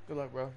Good luck, bro.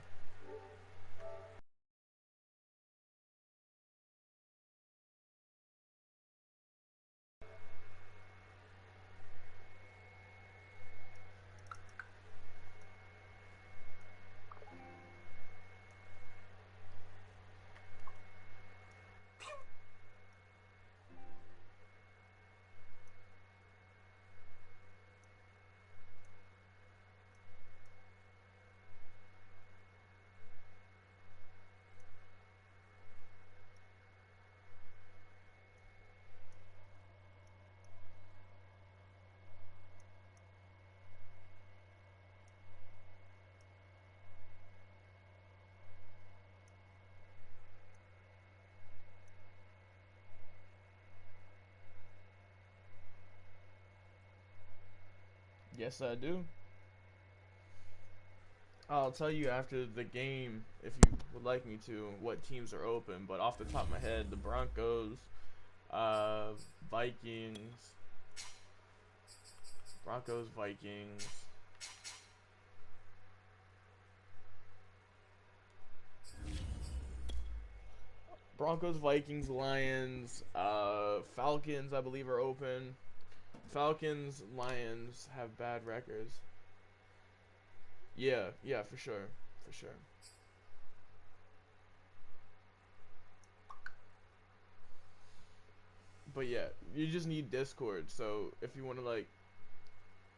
Yes, I do. I'll tell you after the game, if you would like me to, what teams are open. But off the top of my head, the Broncos, Vikings, Vikings, Lions, Falcons, I believe are open. Falcons, Lions have bad records. Yeah, for sure. But yeah, you just need Discord. So if you want to like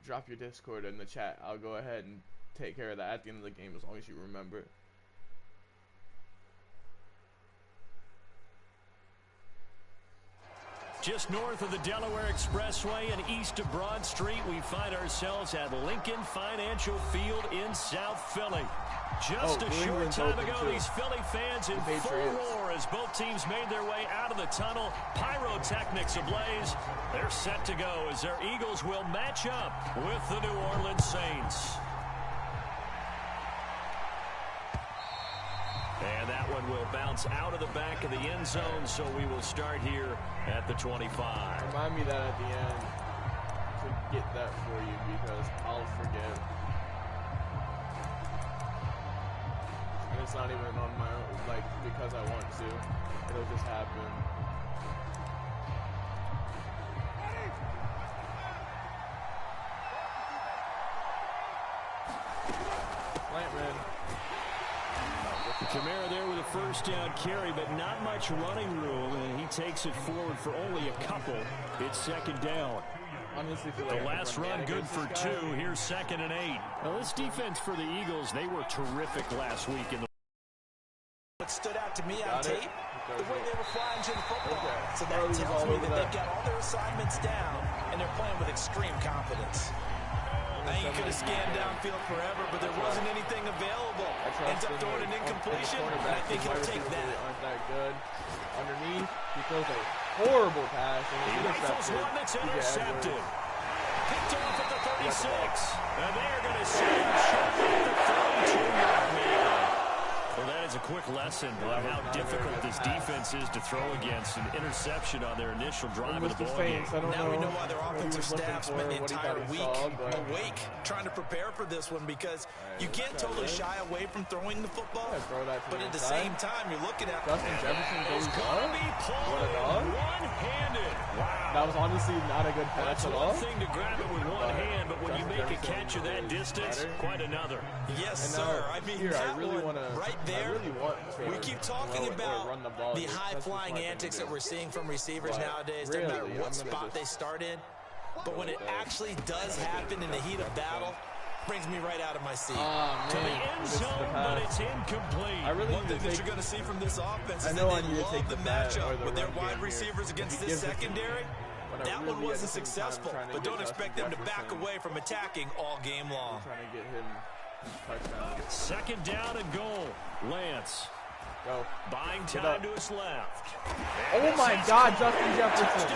drop your Discord in the chat, I'll go ahead and take care of that at the end of the game as long as you remember. Just north of the Delaware Expressway and east of Broad Street, we find ourselves at Lincoln Financial Field in South Philly. Just a short time ago, these Philly fans in full roar as both teams made their way out of the tunnel. Pyrotechnics ablaze. They're set to go as their Eagles will match up with the New Orleans Saints. And that one will bounce out of the back of the end zone, so we will start here at the 25. Remind me that at the end to get that for you because I'll forget. And it's not even on my own, like, because I want to. It'll just happen. Plant, man. Kamara there with a first down carry, but not much running room, and he takes it forward for only a couple. It's second down. Honestly, the last run good for 2. Here's 2nd and 8. Now, this defense for the Eagles, they were terrific last week. What stood out to me on tape, the way they were flying to the football. So that tells me that they've got all their assignments down, and they're playing with extreme confidence. I think he could have scanned downfield forever, but there wasn't anything available. Ends up throwing an incompletion, and I think he'll take that. Aren't that good. Underneath, he throws a horrible pass. And he rifles one that's intercepted. Picked off at the 36. And they are going to send him short at the 32-yard line. Well, that is a quick lesson on how difficult this defense is to throw against. An interception on their initial drive of the ball game. Now we know why their offensive staff spent the entire week awake trying to prepare for this one, because you can't totally shy away from throwing the football, but at the same time, you're looking at Justyn Jefferson goes up. What a dog. One-handed. Wow. That was honestly not a good pass at all. It's one thing to grab it with one hand, but when you make a catch of that distance, quite another. Yes, sir. I mean, here, that I really one right there. We keep talking about the high-flying antics that we're seeing from receivers nowadays. Doesn't matter what spot they start in, but when it actually does happen in the heat of battle, brings me right out of my seat. To the end zone, but it's incomplete. One thing that you're going to see from this offense is that they love the matchup with their wide receivers against this secondary. That one wasn't successful, but don't expect them to back away from attacking all game long. Trying to get him touchdown. Second down and goal. Lance. Go. Buying time to his left. Oh my God, Justyn Jefferson.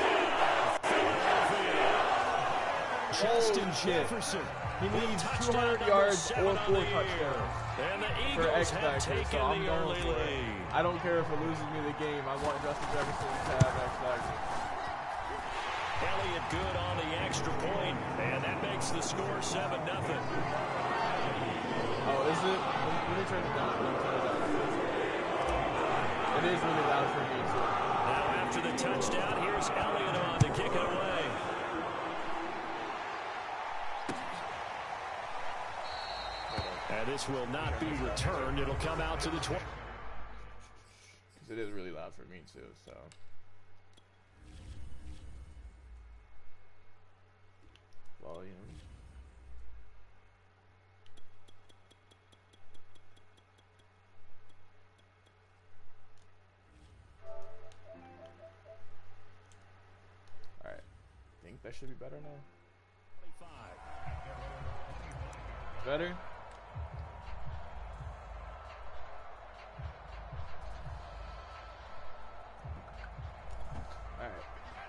Justyn Jefferson. He needs 200 yards or 4 touchdowns for X Factor, so I'm going for it. I don't care if it loses me the game. I want Justyn Jefferson to have X Factor. Elliott good on the extra point, and that makes the score 7-0. Oh, is it? Let me turn it down. It is really loud for me, too. Now after the touchdown, here's Elliott on to kick it away. And this will not be returned. It'll come out to the 20. It is really loud for me, too, so. Volume. Alright. I think that should be better now. 25. Better?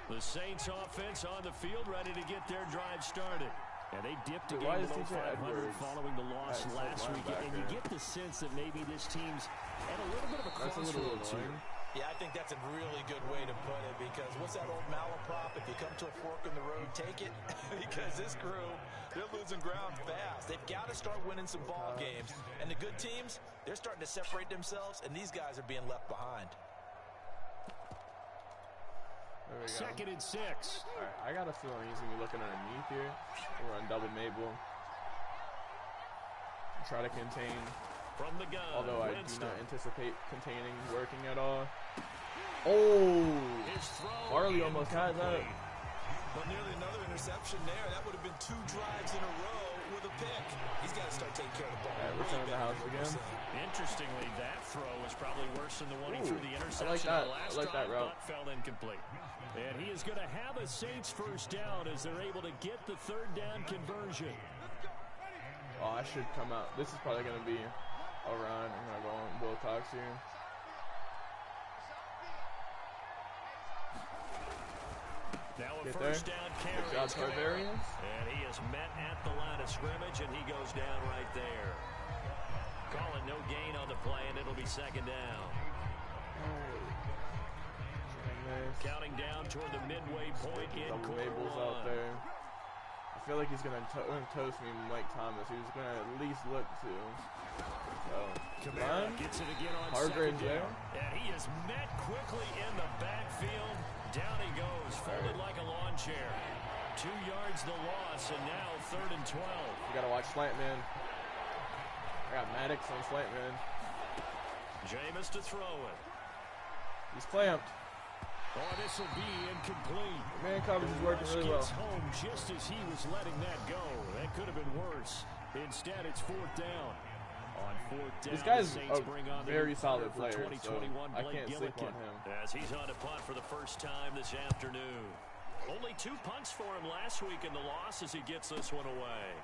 The Saints offense on the field ready to get their drive started. And they dipped a game below 500 following the loss last week. And you get the sense that maybe this team's at a little bit of a crossroads here. Yeah, I think that's a really good way to put it, because what's that old malaprop? If you come to a fork in the road, take it. Because this crew, they're losing ground fast. They've got to start winning some ball games. And the good teams, they're starting to separate themselves, and these guys are being left behind. There we go. 2nd and 6. Alright, I got a feeling he's going to be looking underneath here. We're on double Mabel. Try to contain. From the gun, although I Winston. do not anticipate containing working at all. Oh! Farley almost had that. But nearly another interception there. That would have been 2 drives in a row with a pick. He's got to start taking care of the ball. Alright, we're sending the house again. Interestingly, that throw was probably worse than the one he threw the interception. I like that. Last I like that route. But fell incomplete. And he is going to have a Saints first down as they're able to get the 3rd down conversion. Oh, I should come out. This is probably going to be a run. I'm going to go on Wilcox here. Now a Get first there. down carry. Good job, Tarvarius. And he is met at the line of scrimmage, and he goes down right there. Calling no gain on the play, and it'll be 2nd down. Counting down toward the midway point in quarter 1. Out there. I feel like he's going to toast me, Mike Thomas. He's going to at least look to. So, Kamara gets it again on Hargreaves 2nd down. And he is met quickly in the backfield. Down he goes, folded like a lawn chair. 2 yards the loss, and now 3rd and 12. You got to watch slant man. I got Maddox on slant man. Jameis to throw it. He's clamped. Oh, this will be incomplete. Man coverage is working really well. Gets home just as he was letting that go. That could have been worse. Instead, it's 4th down. On 4th down, this guy's Saints a bring on very solid player, so I Blake can't sleep on him. As he's on to punt for the first time this afternoon. Only 2 punts for him last week in the loss as he gets this one away.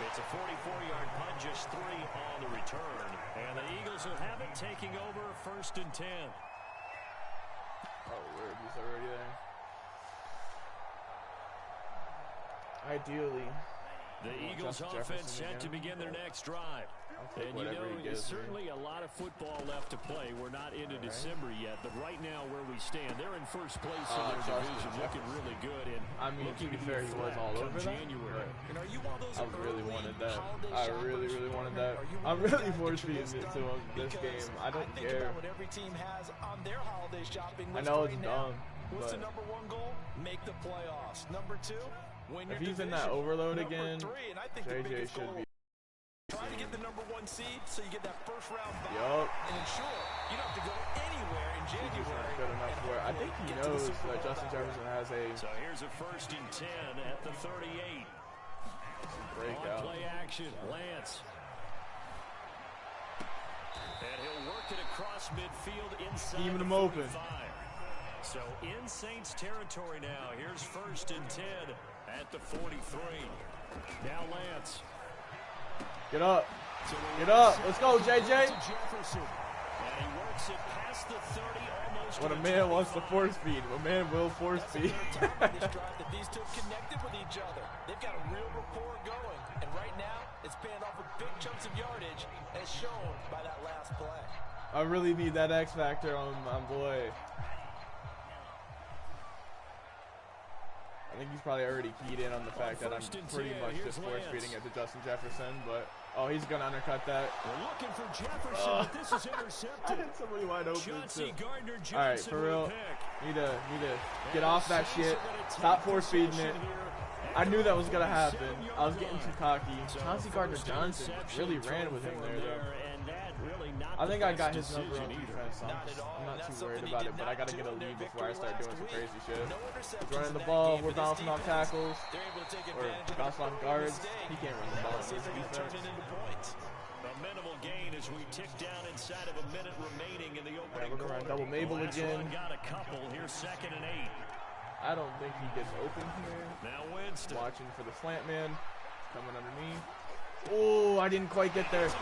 It's a 44-yard punt, just 3 on the return. And the Eagles will have it, taking over 1st and 10. Oh, weird. He's already there. Ideally. The Eagles offense set to begin their next drive. And you know, there's certainly a lot of football left to play. We're not into December yet, but right now where we stand, they're in first place in their division, looking really good. And I mean, to be fair, he was all over that. January. And are you one of those I really wanted that. I really wanted that. I'm really force-feeding it to him this game. I don't care. What every team has on their holiday shopping list. I know it's right now. dumb. What's the But number 1 goal? Make the playoffs. Number 2, win your if he's division. in that overload Number again, 3, and I think the JJ biggest should goal, be. try to get the number 1 seed so you get that first round bye Yup. and ensure you don't have to go anywhere in He's just January. not good enough for it. I think he knows that Justin Jefferson has a So here's a 1st and 10 at the 38. breakout. On play action, Lance. And he'll work it across midfield inside Keeping him the open. 45. So in Saints territory now. Here's 1st and 10 at the 43. Now Lance. Get up. Get up. Let's go, JJ. And he works it past the 30, almost. When a man wants to force feed, a man will force feed. This drive that these two connected with each other. They've got a real rapport going. And right now, it's paying off with big chunks of yardage, as shown by that last play. I really need that X factor on my boy. I think he's probably already keyed in on the fact that I'm pretty much just force feeding it to Justin Jefferson, but oh, he's gonna undercut that. We're looking for Jefferson, but this is intercepted. I had somebody wide open too. All right, for real, need to get off that shit. Stop force feeding it. I knew that was gonna happen. I was getting too cocky. Chauncey Gardner-Johnson really ran with him there though. I think I got his number on defense. I'm not too worried about it, but I gotta get a lead before I start doing some crazy shit. He's running the ball, we're bouncing off tackles, or bouncing off guards. He can't run the ball in his defense. A minimal gain as we tick down inside of a minute remaining in the opening quarter. We're gonna run double Mabel again. Got a couple. Here's 2nd and 8. I don't think he gets open here. Now Winston. Watching for the slant man. Coming underneath. Oh, I didn't quite get there.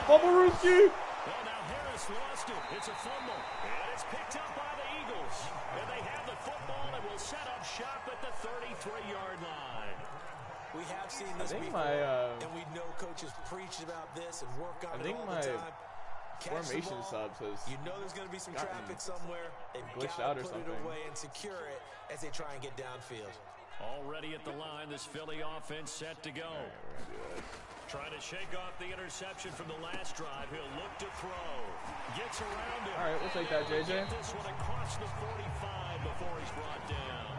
Fumble Rooski! Well, now Harris lost it. It's a fumble. And it's picked up by the Eagles. And they have the football and will set up shop at the 33-yard line. We have seen this before, and we know coaches preach about this and work on it all the time. Formation subs has you know there's going to be some traffic somewhere. They've glitched got out or to put something. it away and secure it as they try and get downfield. Already at the line, this Philly offense set to go. Trying to shake off the interception from the last drive. He'll look to throw. Gets around it. All right, we'll take that, JJ. This one across the 45 before he's brought down.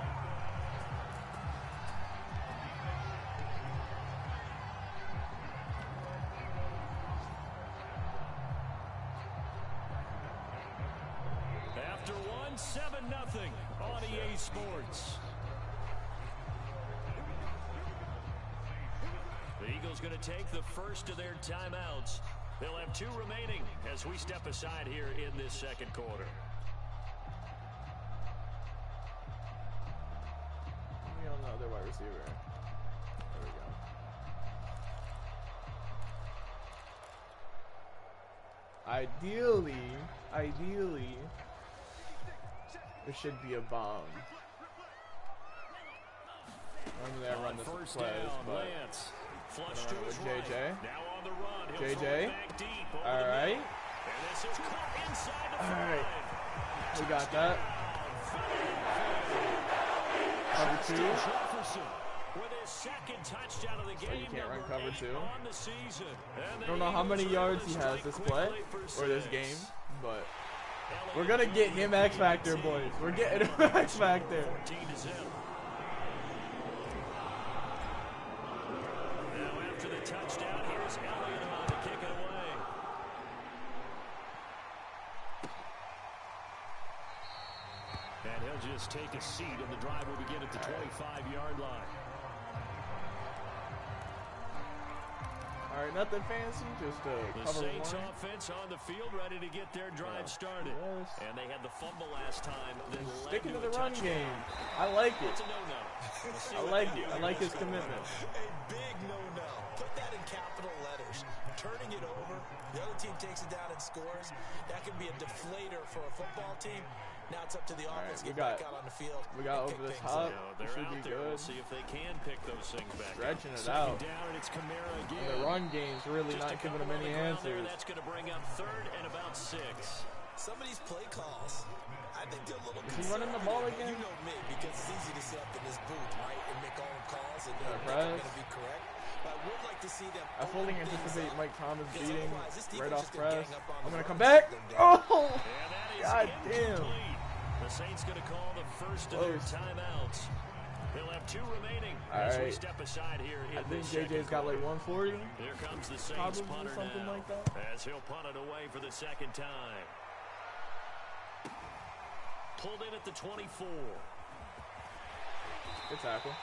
After one, 7-0 on EA Sports. The Eagles going to take the first of their timeouts. They'll have 2 remaining as we step aside here in this second quarter. We on the other wide receiver. There we go. Ideally, there should be a bomb. Normally I run this first plays, down, but Lance. Flush to his JJ. right. Now on the run. He'll JJ. back deep All right. And this is caught inside the All right. 5. We got that. Cover 2. Jefferson with his 2nd touchdown of the game. So you can't run cover 2. On the season. I don't know how many yards he has this play or this game, but we're gonna get him X Factor, boys. We're getting him X Factor. 14-0. Touchdown. Here's Elliott on to kick it away. And he'll just take a seat, and the drive will begin at the 25-yard line. All right, nothing fancy, just the cover Saints 1. offense on the field, ready to get their drive started. Yes. And they had the fumble last time. Sticking to the run game. I like it. It's a no-no. I like it. I like his commitment. A big no-no. Put that in capital letters. Turning it over, the other team takes it down and scores. That can be a deflator for a football team. Now it's up to the offense to get back out on the field. We got over this hop. They're should out be there. good. We'll see if they can pick those things back. Stretching it Second out. down, and it's Kamara again. And the run game's really Just not giving him any answers. That's going to bring up 3rd and about 6. Some of these play calls, I think they're a little Is he running the ball again? You know me, because it's easy to sit up in this booth, right, and make all the calls and they're press. going to be correct. But I would like to see them. I fully anticipate Mike Thomas beating right off just gonna press. gang up on I'm the going to come run. back. Oh! And that is God damn. incomplete. The Saints going to call the first of their timeouts. They'll have 2 remaining as we step aside here in I think this JJ's got like 140. Here comes the Saints Probably punter something now, like that. as he'll punt it away for the 2nd time. Pulled in at the 24. Good tackle.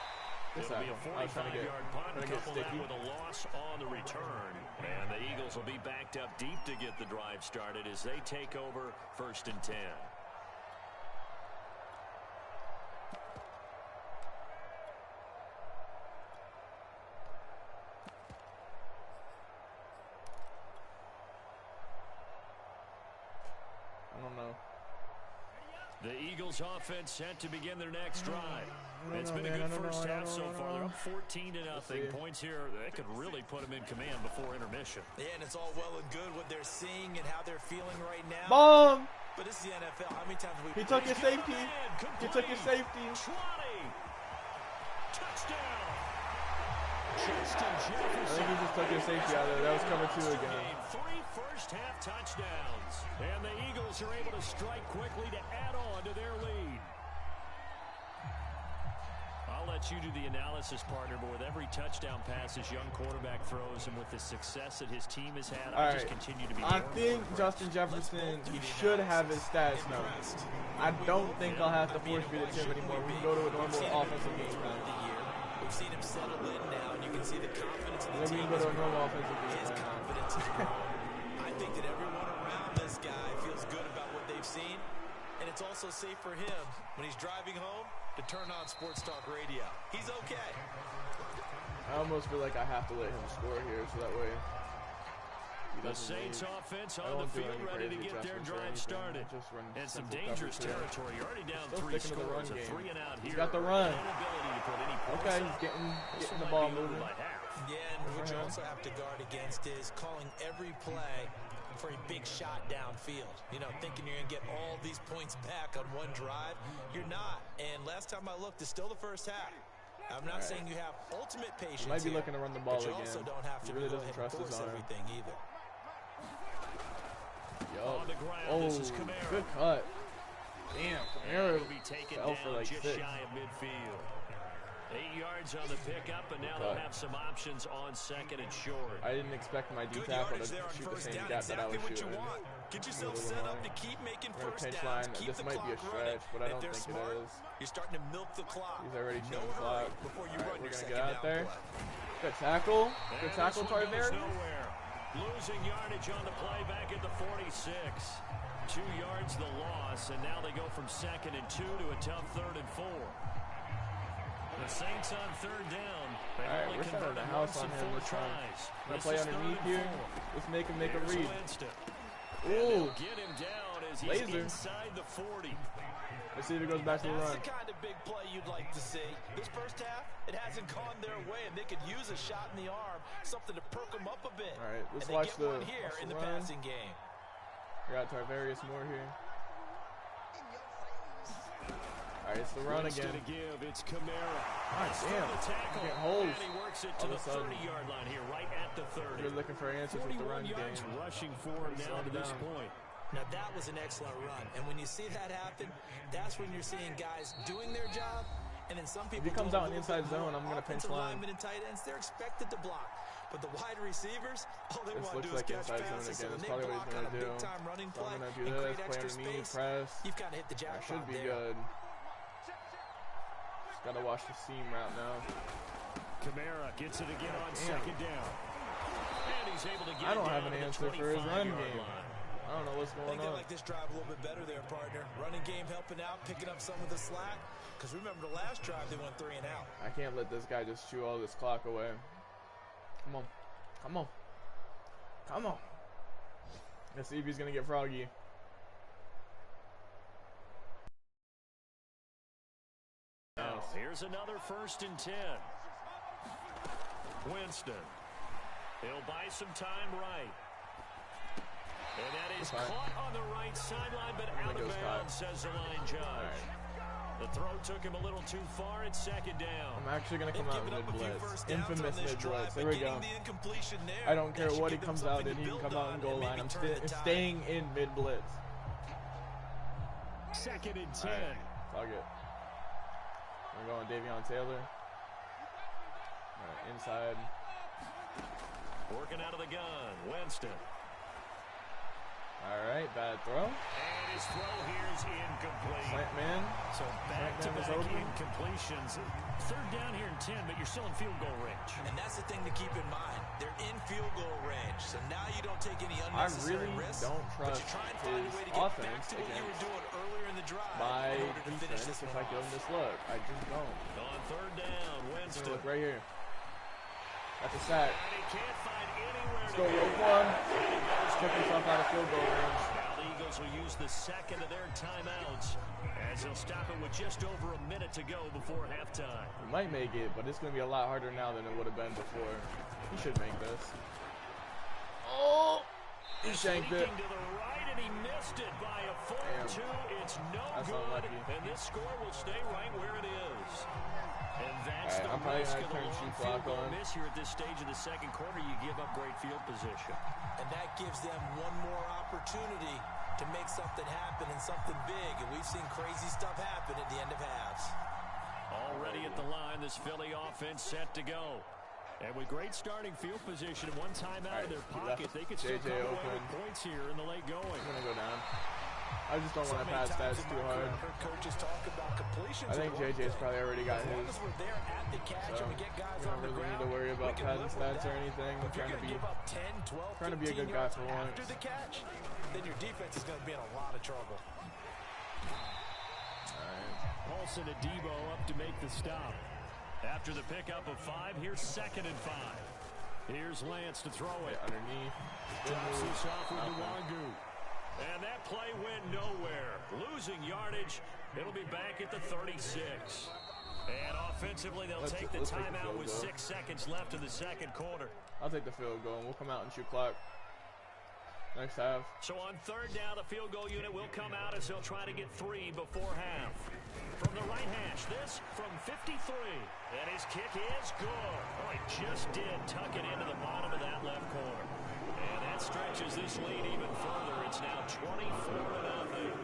Good It'll be tackle. a I was trying to get 45-yard punt, couple that sticky. with a loss on the return. And the Eagles will be backed up deep to get the drive started as they take over 1st and 10. I don't know. The Eagles offense set to begin their next drive. It's been a good first half so far. They're up 14-0. Points here, they could really put them in command before intermission. Yeah, and it's all well and good what they're seeing and how they're feeling right now. Bomb! But this is the NFL. How many times have we... He took his safety. He took his safety. Justyn I think he just took his safety out of there. That was cover 2 again. 3 first-half touchdowns. And the Eagles are able to strike quickly to add on to their lead. I'll let you do the analysis, partner, but with every touchdown pass this young quarterback throws and with the success that his team has had, I just continue to be I think Justin Jefferson, he should have his stats now. I don't think I'll have to force feed it to him anymore. We can go to a normal offensive game plan. We've seen him settle in now, and you can see the confidence in the team. We can go to a normal offensive game plan. His confidence is growing. I think that everyone around this guy feels good about what they've seen, and it's also safe for him when he's driving home to turn on Sports Talk Radio. He's okay. I almost feel like I have to let him score here, so that way the Saints offense on the field ready to get their drive started. And some dangerous territory. You're already down 3 scores. A 3-and-out here. He's got the run. Okay, he's getting the ball moving. Yeah, and what you also have to guard against is calling every play for a big shot downfield. You know, thinking you're going to get all these points back on one drive. You're not. And last time I looked, it's still the first half. I'm not saying you have ultimate patience. Might be looking to run the ball again. Also don't have to he really doesn't trust his arm. Everything either. On the ground, oh, this is Camara. Good cut. Damn, Camara will be taken fell down for like just 6. shy of midfield. 8 yards on the pickup, and now they'll have some options on 2nd and short. I didn't expect my D tackle to shoot the same gap that I was shooting. Get yourself set up to keep making first downs. Line. This might be a stretch, but I don't think it is. You're starting to milk the clock. He's already chewing the clock. Before you All right, run we're your going to get out there. play. Good tackle. Good tackle, Tarvarius. Losing yardage on the play back at the 46. 2 yards the loss, and now they go from 2nd and 2 to a tough 3rd and 4. The Saints on 3rd down. All right, we're setting the house on him this time. Gonna play underneath here. Let's make him make a read. Ooh, get him down as he's laser inside the 40. Let's see if it goes back to the run. That's the kind of big play you'd like to see. This first half, it hasn't gone their way, and they could use a shot in the arm, something to perk them up a bit. All right, let's and watch the one here in the passing game. We got Tarvarius Moore here. All right, it's the run again. It's Camara. God damn. Getting holes. And he works it to the 30-yard line here, right at the 30. We're looking for answers with the run game. Rushing for him now to this point. Now, that was an excellent run. And when you see that happen, that's when you're seeing guys doing their job. And then some people, if he comes out in inside zone, I'm going to pinch line. And tight ends, they're expected to block. But the wide receivers, all they want to do is catch passes. So when they block on a big-time running play and create extra space, you've got to hit the jackpot. That should be good. Just got to watch the seam route now. Camara gets it again on 2nd down. And he's able to get I don't have an answer for his run game. I don't know what's going on. I think they like this drive a little bit better there, partner. Running game helping out, picking up some of the slack. Because remember the last drive, they went 3 and out. I can't let this guy just chew all this clock away. Come on. Come on. Come on. Let's see if he's going to get froggy. Now, here's another 1st and 10. Winston. He'll buy some time right. And that is caught on the right sideline, but out of bounds, says the line judge. The throw took him a little too far. It's 2nd down. I'm actually going to come out mid-blitz. Infamous mid-blitz. There we go. I don't care what he comes out in. He can come out in goal line. I'm staying in mid-blitz. 2nd and 10. I'll get. I'm going Davion Taylor. All right, inside. Working out of the gun. Winston. All right, bad throw. And his throw here is incomplete. Slant man. So back-to-back incompletions. 3rd down here in 10, but you're still in field goal range. And that's the thing to keep in mind. They're in field goal range, so now you don't take any unnecessary risks. I really don't trust his offense against my defense if I give him this look. I just don't. On 3rd down, Winston. Look right here. That's a sack. And he can't find anywhere Let's go, Roquan. Took himself out of field goal range. Now the Eagles will use the 2nd of their timeouts as they'll stop it with just over a minute to go before halftime. He might make it, but it's going to be a lot harder now than it would have been before. He should make this. Oh! He shanked it. To the right, and he missed it by a foot or two. It's no good, and this score will stay right where it is. And that's the risk of the long field goal miss here at this stage of the second quarter. You give up great field position. And that gives them one more opportunity to make something happen and something big. And we've seen crazy stuff happen at the end of halves. Already at the line, this Philly offense set to go. And with great starting field position and one time out of their pocket, they could still come away with points here in the late going. I'm going to go down. I just don't want to pass stats too hard. I think JJ's probably already got his. So you don't really need to worry about passing stats or anything. I'm trying to be a good guy for once. Then your defense is going to be in a lot of trouble. Paulson and Debo up to make the stop. After the pickup of 5, here's 2nd and 5. Here's Lance to throw it. Underneath. Drops this off with Nwangu. And that play went nowhere. Losing yardage. It'll be back at the 36. And offensively, they'll take the timeout with 6 seconds left in the second quarter. I'll take the field goal, and we'll come out and shoot clock. Next half. So on 3rd down, the field goal unit will come out as they'll try to get 3 before half. From the right hash, this from 53. And his kick is good. Oh, he just did tuck it into the bottom of that left corner. And that stretches this lead even further. It's now 24-0.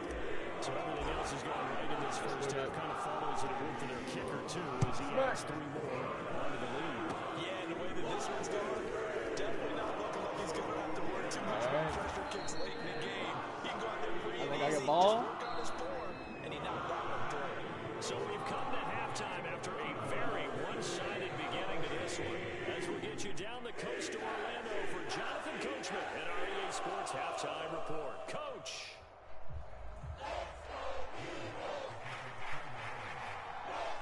So everything else is going right in this first half. Kind of follows it in for their kicker, too, as he adds 3 more onto the lead. Yeah, and the way that this one's going, definitely not looking like he's going to have to work too much more pressure kicks late in the game. He can go out there real easy, just work on his form, and he knocked that one through. So we've come to halftime after a very one-sided beginning to this one. As we get you down the coast to Orlando for Jonathan Coachman and our EA Sports Halftime Report. Coach.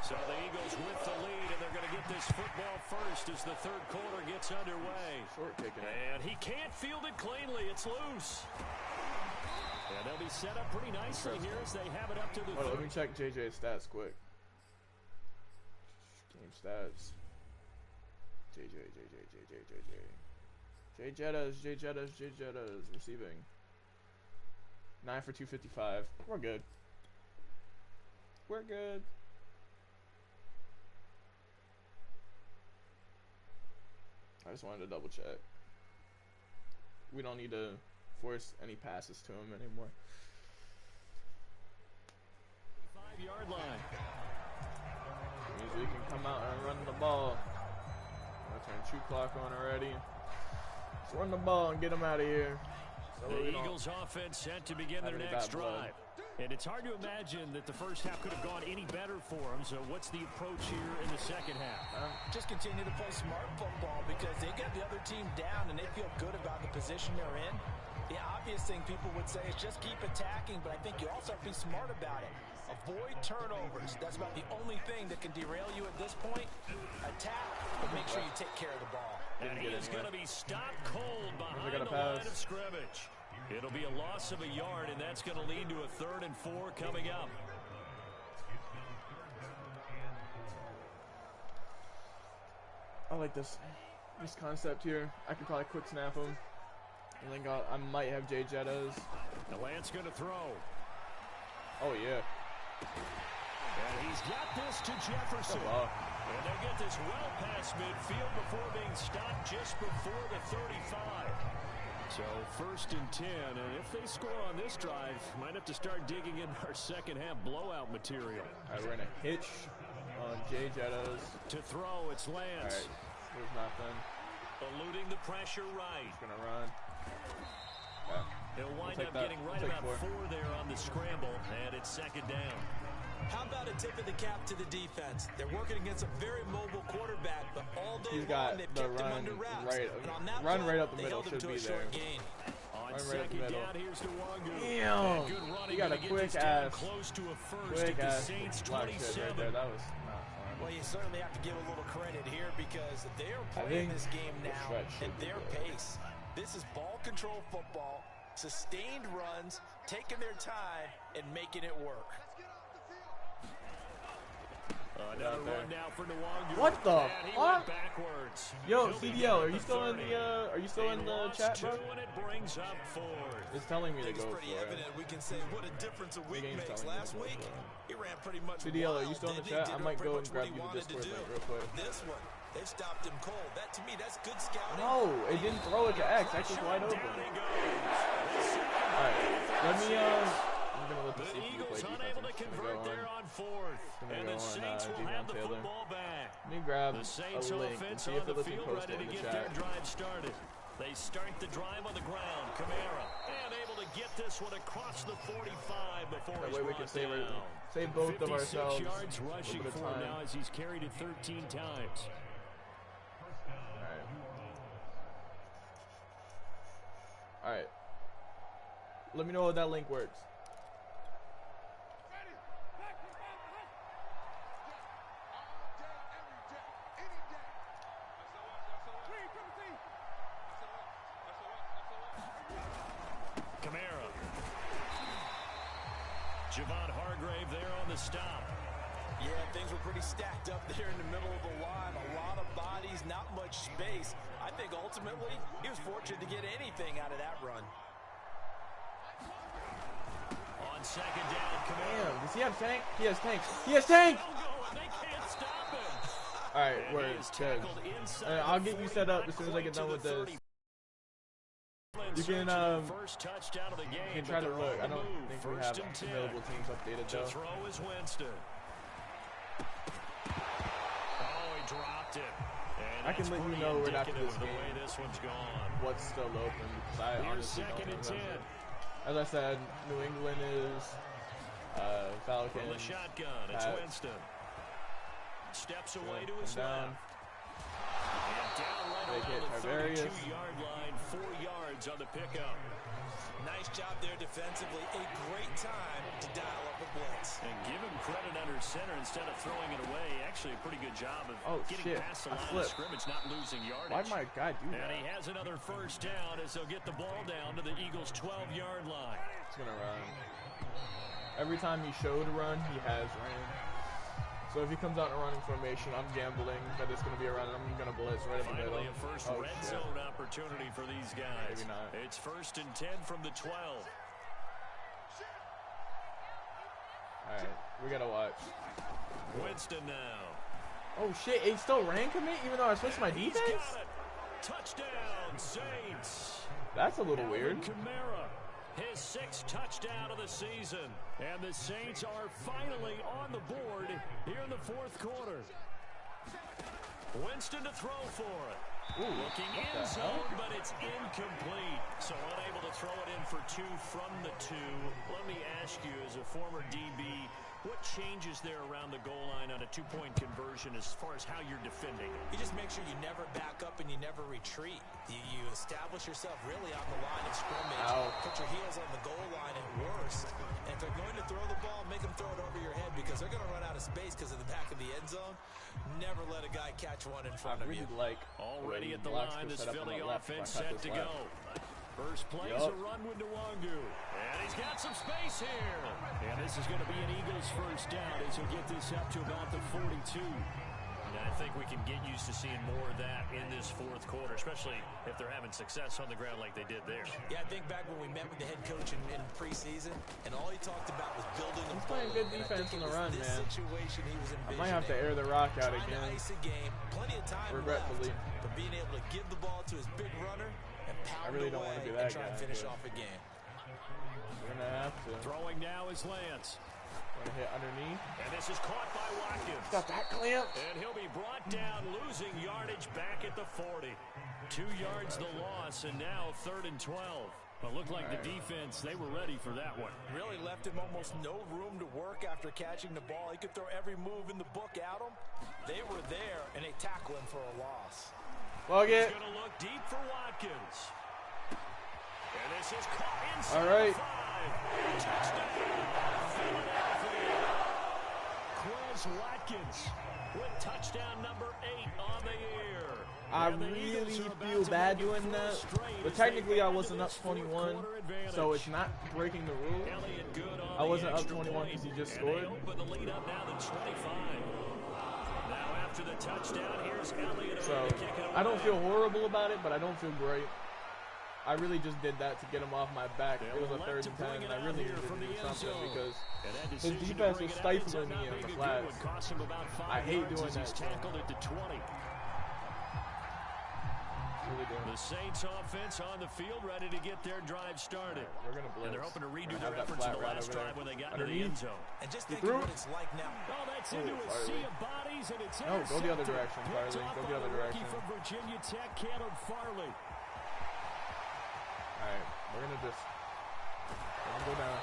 So the Eagles with the lead, and they're going to get this football first as the third quarter gets underway. Short kicking. And he can't field it cleanly. It's loose. And they'll be set up pretty nicely here as they have it up to the 30. Let me check JJ's stats quick. Game stats. JJ. J Jettas. Receiving. 9 for 255. We're good. We're good. I just wanted to double check. We don't need to force any passes to him anymore. 5-yard line. Means we can come out and run the ball. I'm gonna turn shoot clock on already. Let's run the ball and get him out of here. So the Eagles offense set to begin their next drive. And it's hard to imagine that the first half could have gone any better for them. So what's the approach here in the second half? Just continue to play smart football because they got the other team down and they feel good about the position they're in. The obvious thing people would say is just keep attacking, but I think you also have to be smart about it. Avoid turnovers. That's about the only thing that can derail you at this point. Attack, but make sure you take care of the ball. And he is going to be stopped cold behind the line of scrimmage. It'll be a loss of a yard, and that's going to lead to a 3rd and 4 coming up. I like this concept here. I could probably quick snap him. I think I might have J Jettas. The Lance going to throw. Oh yeah. And he's got this to Jefferson. And they'll get this well past midfield before being stopped just before the 35. So 1st and 10, and if they score on this drive, might have to start digging in our second half blowout material. All right, we're going to hitch on J Jettas. To throw, it's Lance. All right, there's nothing. Eluding the pressure right. He's going to run. Yeah. He'll wind up getting right about 4 there on the scramble, and it's 2nd down. How about a tip of the cap to the defense? They're working against a very mobile quarterback, but all day long they've kept him under wraps. Run right up the middle should be there. On 2nd down, here's Nwangu. Damn! He got a quick ass. Close to a first at the Saints 27. Right there. That was not fun. Well, you certainly have to give a little credit here because they are playing this game now at their pace. This is ball control football, sustained runs, taking their time, and making it work. Another run now for Nwangu. What the fuck? Backwards. Yo, CDL, are you still in the chat, bro? And it brings up 4. It's telling me to go for pretty it. evident. We can say what a difference a week makes. telling me Last to go week, for it. he ran pretty much CDL, are you wild, still in the didn't he? chat? I Did might go and pretty grab much you what the he wanted Discord to link do. real quick. This one, they've stopped him cold. That, to me, that's good scouting. No, it didn't throw it to X. X was wide open. Alright, let me, I'm gonna let the CPU play defense. Unable to convert there on 4th. And the Saints will have the football back. Let me grab The Saints a link and see if it lets me post it in the get their chat. drive started. They start the drive on the ground. Camara, and able to get this one across the 45 before That he's way we can save both of ourselves. 56 yards rushing for him now as he's carried it 13 times. Alright. Let me know if that link works. Camara. Javon Hargrave there on the stop. Yeah, things were pretty stacked up there in the middle of the line. A lot of bodies, not much space. I think ultimately he was fortunate to get anything out of that run. On second down, Camara. Damn, does he have tank? He has tank. He has tank! They can't stop him. Alright, word. Good. I'll get you set up as soon as I get done with this. You can try to look. I don't think we have available teams updated though. Throw is Winston. Oh, he dropped it. And I can let you know right after this game this one's gone. what's still open because I honestly don't remember. As I said, New England is Falcons. From the shotgun, it's Winston. Steps away to his left. And down right around the 32-yard line, 4 yards on the pickup. Nice job there defensively. A great time to dial up a blitz. And give him credit under center instead of throwing it away. Actually, a pretty good job of getting past the line of scrimmage, not losing yardage. Why'd my guy do that? And he has another first down as they'll get the ball down to the Eagles' 12-yard line. He's going to run. Every time he showed a run, he has ran. So if he comes out in a running formation, I'm gambling that it's going to be a run, and I'm going to blitz right up the middle. Finally, a first red zone opportunity for these guys. Maybe not. It's 1st and 10 from the 12. All right, we got to watch. Winston now. Oh, shit. He still ran commit even though I switched my defense? Got it. Touchdown, Saints. That's a little weird. Camara. His 6th touchdown of the season. And the Saints are finally on the board here in the 4th quarter. Winston to throw for it. Ooh, looking in zone, but it's incomplete. So unable to throw it in for 2 from the 2. Let me ask you, as a former DB, what changes there around the goal line on a 2-point conversion as far as how you're defending? You just make sure you never back up and you never retreat. You establish yourself really on the line of scrimmage. Put your heels on the goal line at worst. And if they're going to throw the ball, make them throw it over your head because they're going to run out of space because of the back of the end zone. Never let a guy catch one in front of you. Already at the line, this Philly offense set to go. First play is a run with Nwangu. And he's got some space here. And this is going to be an Eagles first down as he'll get this up to about the 42. And I think we can get used to seeing more of that in this 4th quarter, especially if they're having success on the ground like they did there. Yeah, I think back when we met with the head coach in preseason, and all he talked about was building a He's playing good defense on the run, man. Situation he was I might have to air the rock out again. Ice a game, plenty of time regretfully. left, but being able to give the ball to his big runner and pound I really don't want to be that try guy. And finish off a game. We're going to have to. Throwing now is Lance. Going to hit underneath. And this is caught by Watkins. Got that clamp. And he'll be brought down, losing yardage back at the 40. 2 yards the loss, and now 3rd and 12. But looked like the defense, they were ready for that one. Really left him almost no room to work after catching the ball. He could throw every move in the book at him. They were there, and they tackle him for a loss. Well, He's going to look deep for Watkins. And this is caught inside. All right. 5. Touchdown, Philadelphia. Quez Watkins with touchdown number 8 on the year. I really feel bad doing that, but technically I wasn't up 21, so it's not breaking the rule. I wasn't up 21 because he just scored. But the lead up now to 25. after the touchdown. Here's Elliott. So I don't feel horrible about it, but I don't feel great. I really just did that to get him off my back. It was a 3rd and 10, and I really needed to do something because his defense was stifling me in the flats. I hate doing that. Tackled at the 20. Really good. The Saints offense on the field, ready to get their drive started. We're gonna blitz. And they're hoping to redo their efforts in the last drive when they got into the end zone. And just think of what it's like now. Oh, that's into a sea of bodies, and it's no, go the other direction, Farley. Go the other direction. From Virginia Tech, Caleb Farley. All right, we're gonna just go down.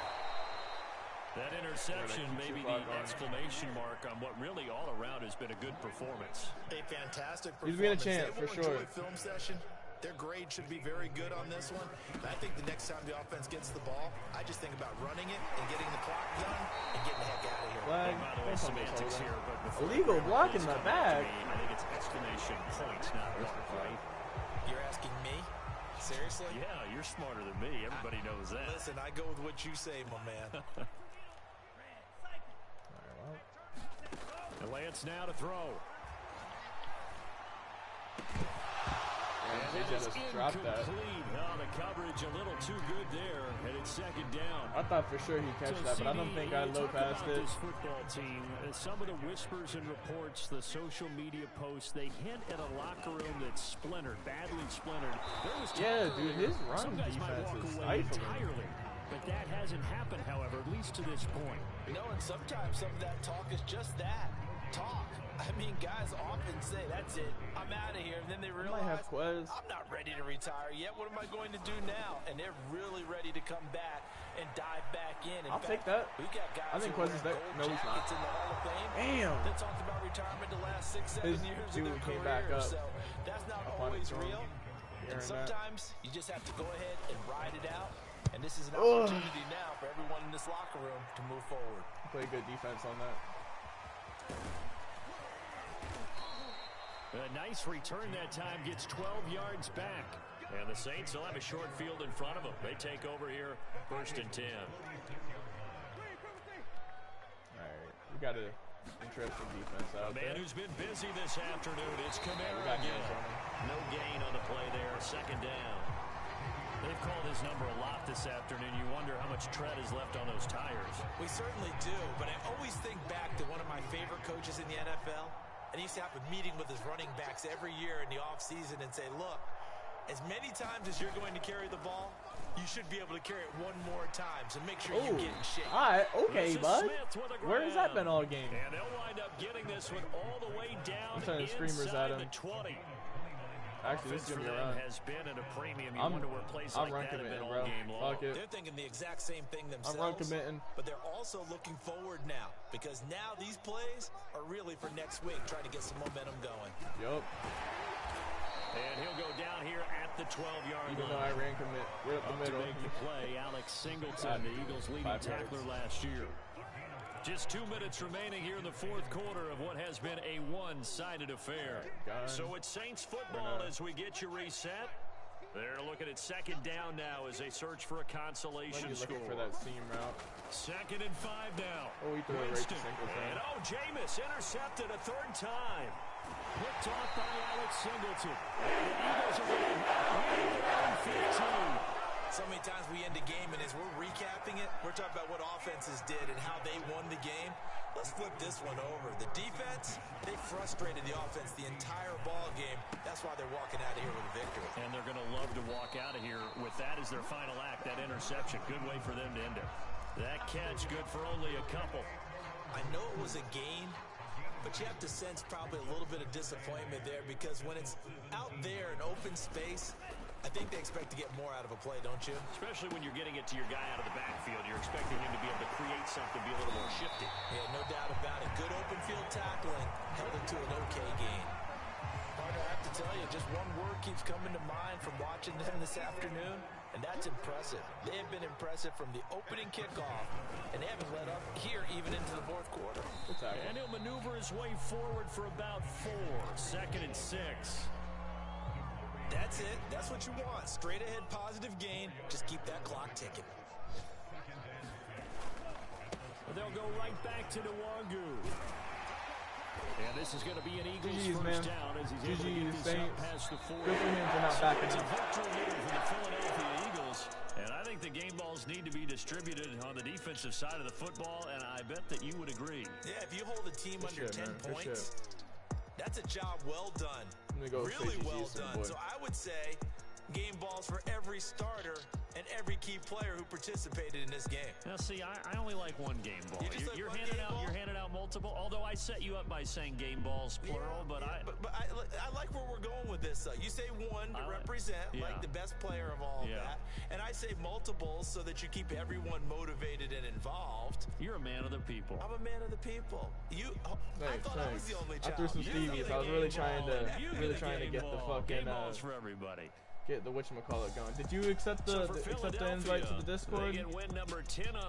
That interception may be the exclamation mark on what really all around has been a good performance. A fantastic He's performance. being a champ for sure. Film session. Their grade should be very good on this one. I think the next time the offense gets the ball, I just think about running it and getting the clock done and getting the heck out of here. Flag. By the way, semantics here, but before illegal block in the bag. I think it's exclamation points, not mark, right? You're asking me? Seriously? Yeah, you're smarter than me. Everybody knows that. Listen, I go with what you say, my man. And Lance now to throw. And they just dropped that. Oh, the coverage a little too good there, and it's 2nd down. I thought for sure he'd catch that, but I don't think I low passed it. This football team, some of the whispers and reports, the social media posts, they hint at a locker room that's splintered, badly splintered. Yeah, dude, his run defense is stifling. Entirely. But that hasn't happened, however, at least to this point. You know, and sometimes some of that talk is just that. Talk. I mean, guys often say, that's it, I'm out of here. And then they realize, I'm not ready to retire yet. What am I going to do now? And they're really ready to come back and dive back in. I'll take that. We've got guys I think Quez is there. No, he's not. in the Hall of Fame. Damn. They talked about retirement the last 6-7 years of their came career. back up. So that's not always real. And sometimes you just have to go ahead and ride it out. And this is an opportunity now for everyone in this locker room to move forward. Play good defense on that. A nice return that time, gets 12 yards back. And the Saints will have a short field in front of them. They take over here, 1st and 10. All right, we got an interesting defense out there. A man who's been busy this afternoon, it's Kamara again. No gain on the play there, 2nd down. They've called his number a lot this afternoon. You wonder how much tread is left on those tires. We certainly do, but I always think back to one of my favorite coaches in the NFL. And he used to have a meeting with his running backs every year in the offseason and say, look, as many times as you're going to carry the ball, you should be able to carry it one more time. So make sure you get in shape. All right, okay, bud. Where has that been all game? And they'll wind up getting this one all the way down I'm screamers at him. the 20. Actually, this is going to be a run. Has been at a premium. You wonder where plays like run that have been committing, all bro. game long. Fuck it. They're thinking the exact same thing themselves. I'm run committing. But they're also looking forward now because now these plays are really for next week, trying to get some momentum going. Yup. And he'll go down here at the 12-yard line. Even though I ran commit, we're up the middle. To make the play, Alex Singleton, the Eagles' leading tackler last year. Just 2 minutes remaining here in the 4th quarter of what has been a one-sided affair. So it's Saints football as we get you reset. They're looking at 2nd down now as they search for a consolation score. For that seam route. 2nd and 5 now. Oh, he threw it right to Singleton. And Jameis intercepted a 3rd time. Picked off by Alex Singleton. And the Eagles are going to 15. So many times we end a game, and as we're recapping it, we're talking about what offenses did and how they won the game. Let's flip this one over. The defense, they frustrated the offense the entire ball game. That's why they're walking out of here with a victory. And they're going to love to walk out of here with that as their final act, that interception. Good way for them to end it. That catch good for only a couple. I know it was a gain, but you have to sense probably a little bit of disappointment there because when it's out there in open space, I think they expect to get more out of a play, don't you? Especially when you're getting it to your guy out of the backfield. You're expecting him to be able to create something, be a little more shifty. Yeah, no doubt about it. Good open field tackling held it to an okay gain. Partner, I have to tell you, just one word keeps coming to mind from watching them this afternoon, and that's impressive. They have been impressive from the opening kickoff, and they haven't let up here even into the 4th quarter. And he'll maneuver his way forward for about 4. 2nd and 6. That's it. That's what you want. Straight ahead positive gain. Just keep that clock ticking. They'll go right back to Nwangu. And this is going to be an Eagles GG's, first man. down as he's able to get this out past the 40. Good for him for not backing It's a up. victory here for the Philadelphia Eagles. And I think the game balls need to be distributed on the defensive side of the football, and I bet that you would agree. Yeah, if you hold a team under 10 points, that's a job well done. Really well done. So I would say game balls for every starter and every key player who participated in this game. Now, see, I only like one game ball. You're handing out multiple. Although I set you up by saying game balls plural, but I like where we're going with this. You say one to represent, like the best player of all of that, and I say multiples so that you keep everyone motivated and involved. You're a man of the people. I'm a man of the people. I thought I was the only child. I threw some Stevies. I was really trying to get the fucking balls for everybody. Get the whatchamacallit going. Did you accept the invite to the Discord?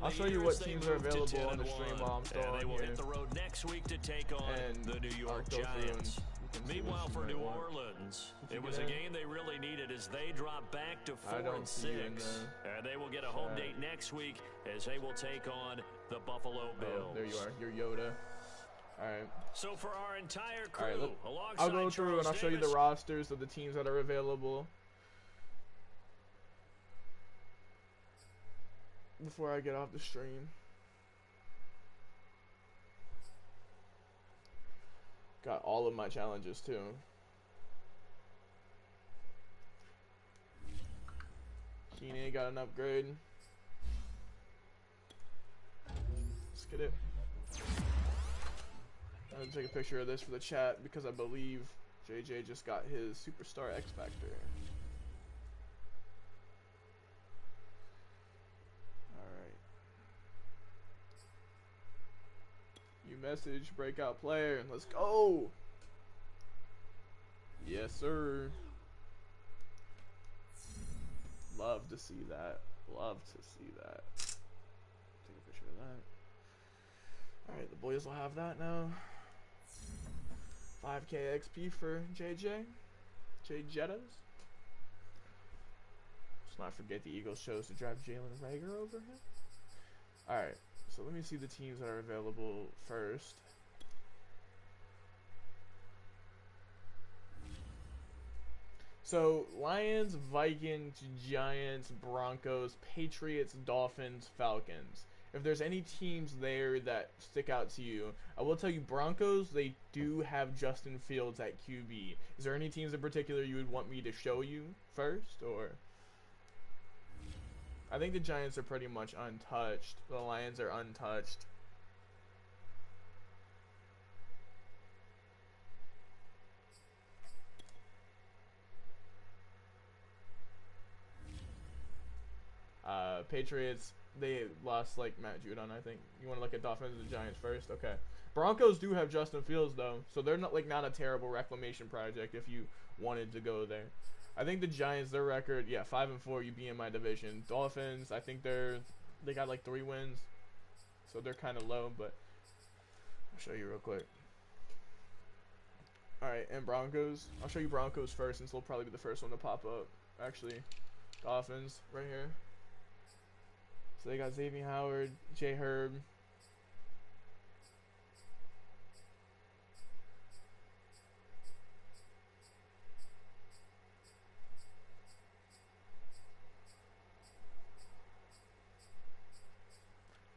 I'll show you what teams are available on the stream while I'm still on They will here. hit the road next week to take on the New York Giants. Meanwhile, for New Orleans, it was a game they really needed as they drop back to 4-6. And they will get a home date next week as they will take on the Buffalo Bills. Oh, there you are. You're Yoda. All right. So for our entire crew, alongside I'll go through and I'll show you the rosters of the teams that are available before I get off the stream. Got all of my challenges too. Keenan got an upgrade. Let's get it. I'm gonna take a picture of this for the chat because I believe JJ just got his Superstar X Factor. Alright. You message breakout player. Let's go. Yes, sir. Love to see that. Love to see that. Take a picture of that. Alright, the boys will have that now. 5K XP for JJ. J Jettas. Let's not forget the Eagles chose to drive Jalen Reagor over him. Alright, so let me see the teams that are available first. So, Lions, Vikings, Giants, Broncos, Patriots, Dolphins, Falcons. If there's any teams there that stick out to you, I will tell you Broncos, they do have Justyn Fields at QB. Is there any teams in particular you would want me to show you first, or? I think the Giants are pretty much untouched. The Lions are untouched. Patriots, they lost like Matt Judon, I think. You want to look at Dolphins and Giants first? Okay. Broncos do have Justyn Fields though, so they're not a terrible reclamation project if you wanted to go there. I think the Giants, their record, 5-4, you'd be in my division. Dolphins, I think they got like 3 wins, so they're kind of low, but I'll show you real quick. Alright, and Broncos, I'll show you Broncos first since they'll probably be the first one to pop up. Actually, Dolphins right here. So they got Xavier Howard, J. Herb.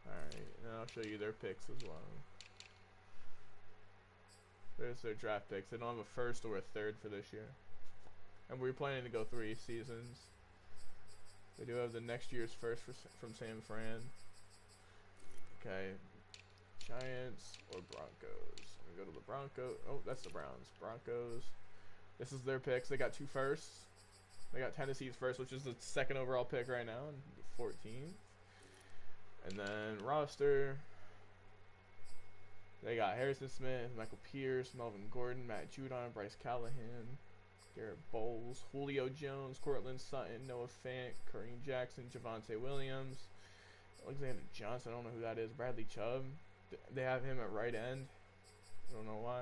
Alright, and I'll show you their picks as well. There's their draft picks. They don't have a first or a third for this year. And we're planning to go 3 seasons. They do have the next year's first from San Fran. Okay. Giants or Broncos. We go to the Broncos. Oh, that's the Browns. Broncos. This is their picks. They got 2 firsts. They got Tennessee's first, which is the 2nd overall pick right now, 14th. And then roster. They got Harrison Smith, Michael Pierce, Melvin Gordon, Matt Judon, Bryce Callahan, Garrett Bowles, Julio Jones, Cortland Sutton, Noah Fant, Kareem Jackson, Javonte Williams, Alexander Johnson, I don't know who that is, Bradley Chubb. They have him at right end. I don't know why.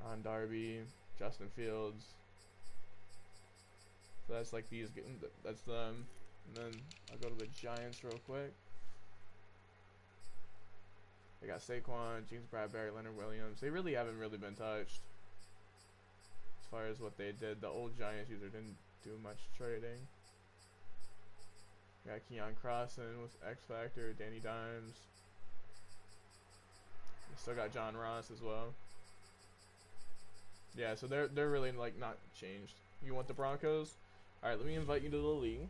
Ron Darby, Justyn Fields. So that's like these, that's them. And then I'll go to the Giants real quick. They got Saquon, James Bradbury, Leonard Williams. They really haven't really been touched as far as what they did. The old Giants user didn't do much trading. Got Keon Crossan with X Factor, Danny Dimes. We still got John Ross as well. Yeah, so they're really like not changed. You want the Broncos? All right, let me invite you to the league. You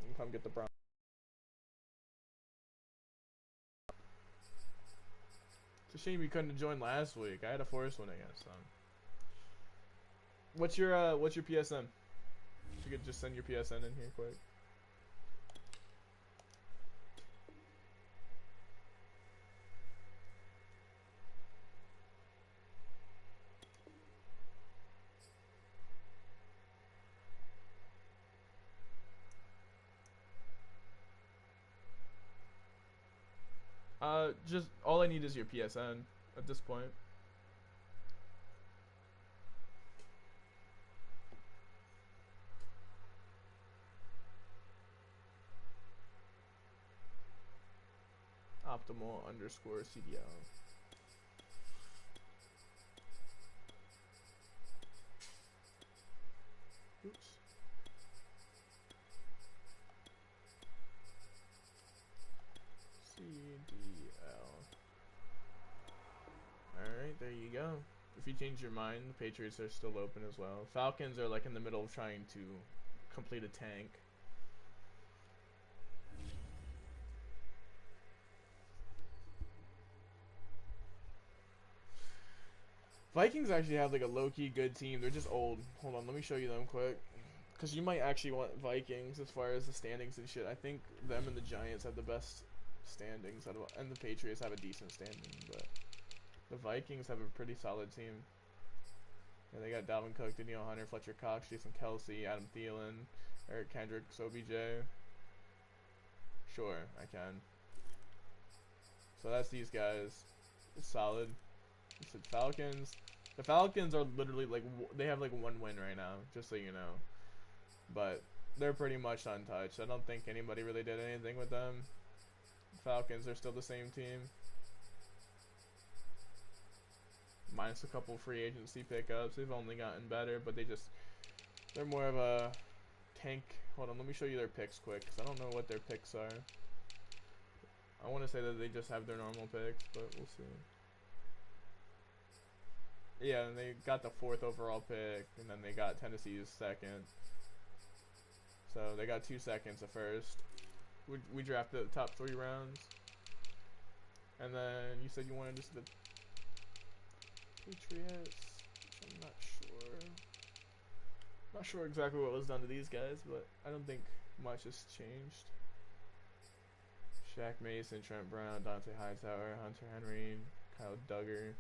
can come get the Broncos. It's a shame you couldn't have joined last week. I had to force one against them. What's your PSN? You could just send your PSN in here quick. Just all I need is your PSN at this point. Optimal underscore CDL. Oops. CDL. Alright, there you go. If you change your mind, the Patriots are still open as well. Falcons are like in the middle of trying to complete a tank. Vikings actually have like a low-key good team. They're just old. Hold on, let me show you them quick. Because you might actually want Vikings as far as the standings and shit. I think them and the Giants have the best standings. And the Patriots have a decent standing. But the Vikings have a pretty solid team. Yeah, they got Dalvin Cook, Danielle Hunter, Fletcher Cox, Jason Kelsey, Adam Thielen, Eric Kendricks, OBJ. Sure, I can. So that's these guys. It's solid. You said Falcons. The Falcons are literally like, they have like one win right now, just so you know. But they're pretty much untouched. I don't think anybody really did anything with them. Falcons are still the same team. Minus a couple free agency pickups. They've only gotten better, but they're more of a tank. Hold on, let me show you their picks quick, because I don't know what their picks are. I want to say that they just have their normal picks, but we'll see. Yeah, and they got the 4th overall pick, and then they got Tennessee's 2nd. So they got 2 seconds at first. We drafted the top 3 rounds. And then you said you wanted to see the Patriots. I'm not sure. Not sure exactly what was done to these guys, but I don't think much has changed. Shaq Mason, Trent Brown, Dante Hightower, Hunter Henry, Kyle Duggar.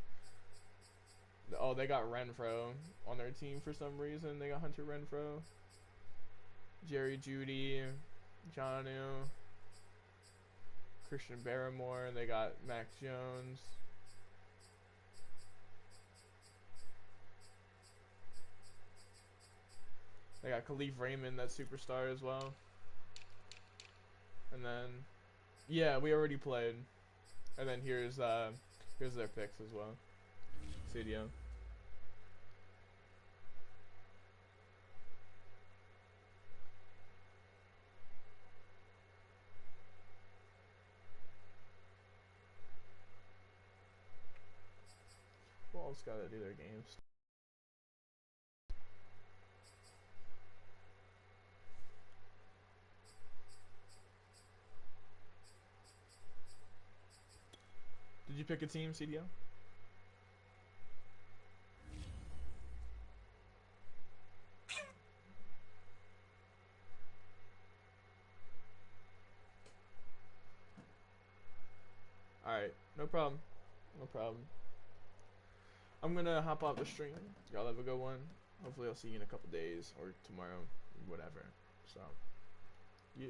Oh, they got Renfro on their team for some reason. They got Hunter Renfro, Jerry Jeudy, Jonnu, Christian Barrymore. They got Mac Jones. They got Khalif Raymond, that superstar as well. And then, yeah, we already played. And then here's their picks as well. CDO. Wolves gotta do their games. Did you pick a team, CDO? Alright, no problem. No problem. I'm gonna hop off the stream. Y'all have a good one. Hopefully I'll see you in a couple days or tomorrow, whatever. So, yeah.